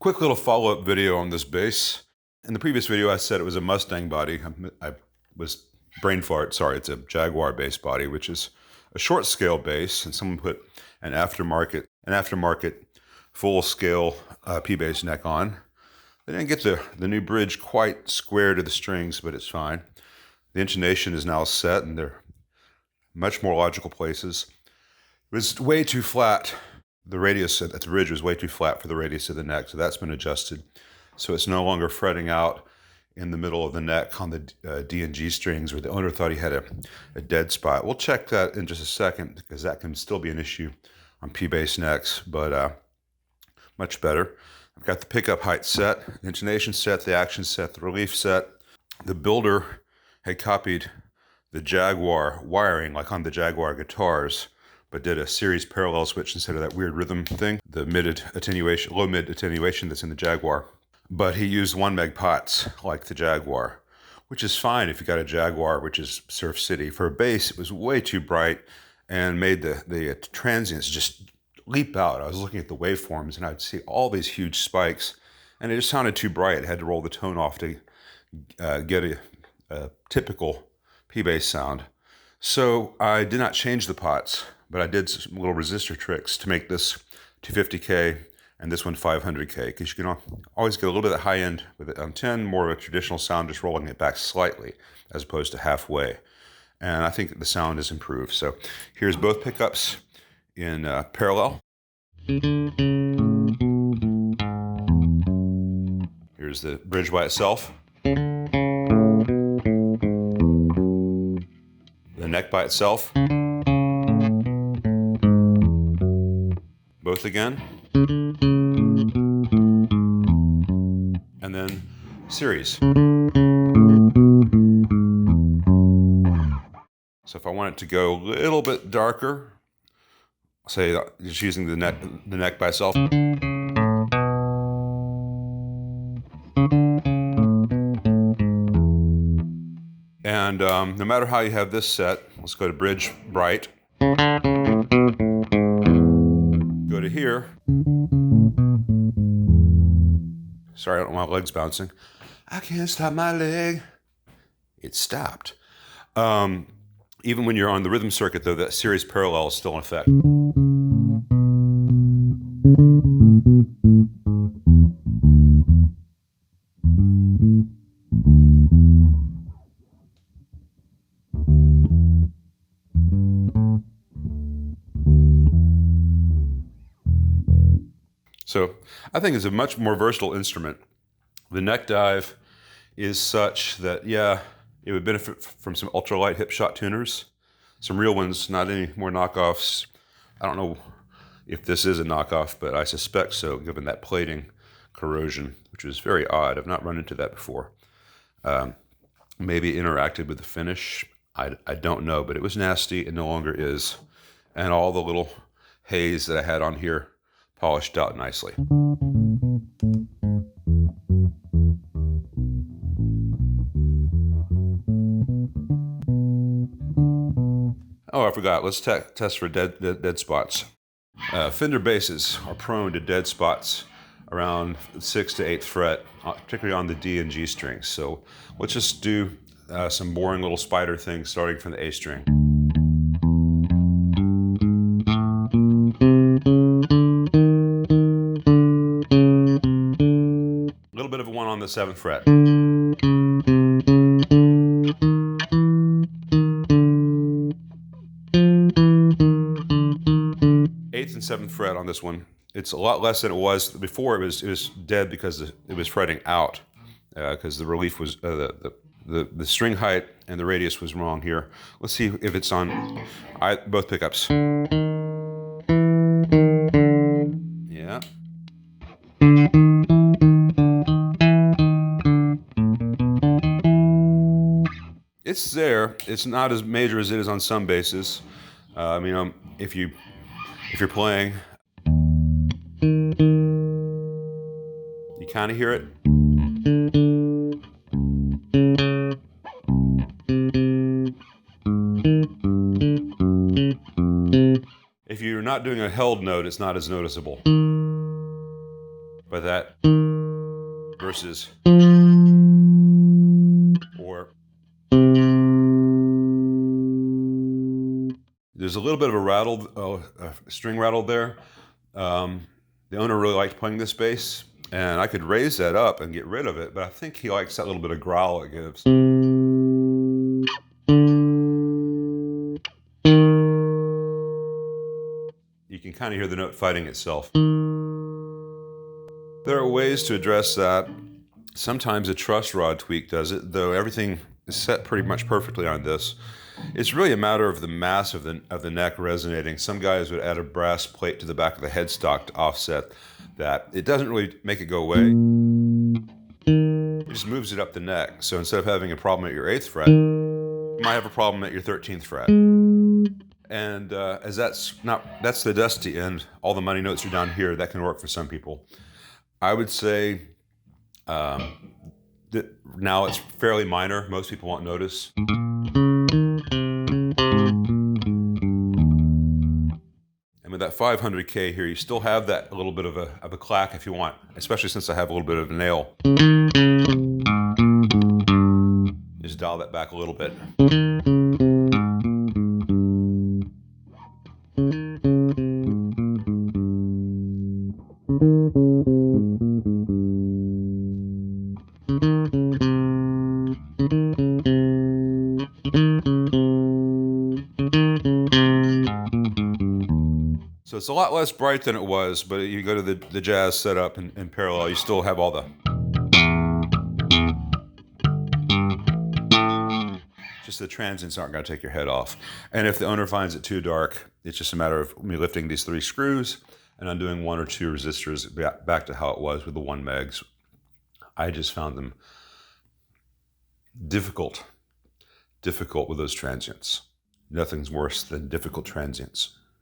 Quick little follow-up video on this bass. In the previous video, I said it was a Mustang body. I was brain fart, sorry, it's a Jaguar bass body, which is a short scale bass, and someone put an aftermarket full scale P-bass neck on. They didn't get the new bridge quite square to the strings, but it's fine. The intonation is now set, and they're much more logical places. It was way too flat. The radius at the bridge was way too flat for the radius of the neck, so that's been adjusted. So it's no longer fretting out in the middle of the neck on the D and G strings, where the owner thought he had a dead spot. We'll check that in just a second, because that can still be an issue on P-bass necks, but much better. I've got the pickup height set, the intonation set, the action set, the relief set. The builder had copied the Jaguar wiring, like on the Jaguar guitars, but did a series parallel switch instead of that weird rhythm thing, the low mid attenuation that's in the Jaguar. But he used 1 meg pots like the Jaguar, which is fine if you got a Jaguar, which is Surf City. For a bass, it was way too bright and made the transients just leap out. I was looking at the waveforms and I'd see all these huge spikes, and it just sounded too bright. I had to roll the tone off to get a typical P-bass sound. So I did not change the pots, but I did some little resistor tricks to make this 250K and this one 500K, because you can always get a little bit of high end with it on 10, more of a traditional sound, just rolling it back slightly as opposed to halfway. And I think the sound is improved. So here's both pickups in parallel. Here's the bridge by itself. The neck by itself. Both again. And then series. So if I want it to go a little bit darker, say just using the neck by itself. And no matter how you have this set, let's go to bridge bright. Go to here. Sorry, I don't know, my leg's bouncing. I can't stop my leg. It stopped. Even when you're on the rhythm circuit, though, that series parallel is still in effect. So I think it's a much more versatile instrument. The neck dive is such that, yeah, it would benefit from some ultralight hip shot tuners, some real ones, not any more knockoffs. I don't know if this is a knockoff, but I suspect so, given that plating corrosion, which is very odd. I've not run into that before. Maybe interacted with the finish. I don't know, but it was nasty. It no longer is. And all the little haze that I had on here polished out nicely. Oh, I forgot. Let's test for dead spots. Fender basses are prone to dead spots around 6th to 8th fret, particularly on the D and G strings. So let's just do some boring little spider things starting from the A string. A little bit of a one on the 7th fret. 8th and 7th fret on this one. It's a lot less than it was before. It was dead because it was fretting out, because the relief was the string height and the radius was wrong here. Let's see if it's on both pickups. Yeah. It's there. It's not as major as it is on some basses. If you're playing, you kind of hear it. If you're not doing a held note, it's not as noticeable. by that versus or. There's a little bit of a rattled string rattled there. The owner really liked playing this bass, and I could raise that up and get rid of it, but I think he likes that little bit of growl it gives. You can kind of hear the note fighting itself. There are ways to address that. Sometimes a truss rod tweak does it, though everything is set pretty much perfectly on this. It's really a matter of the mass of the neck resonating. Some guys would add a brass plate to the back of the headstock to offset that. It doesn't really make it go away. It just moves it up the neck. So instead of having a problem at your 8th fret, you might have a problem at your 13th fret. And as that's the dusty end, all the money notes are down here. That can work for some people. I would say that now it's fairly minor. Most people won't notice. And with that 500K here, you still have that little bit of a clack if you want, especially since I have a little bit of a nail. Just dial that back a little bit. So it's a lot less bright than it was, but you go to the jazz setup in parallel, you still have all the. Just the transients aren't going to take your head off. And if the owner finds it too dark, it's just a matter of me lifting these 3 screws and undoing 1 or 2 resistors back to how it was with the 1 megs. I just found them difficult with those transients. Nothing's worse than difficult transients.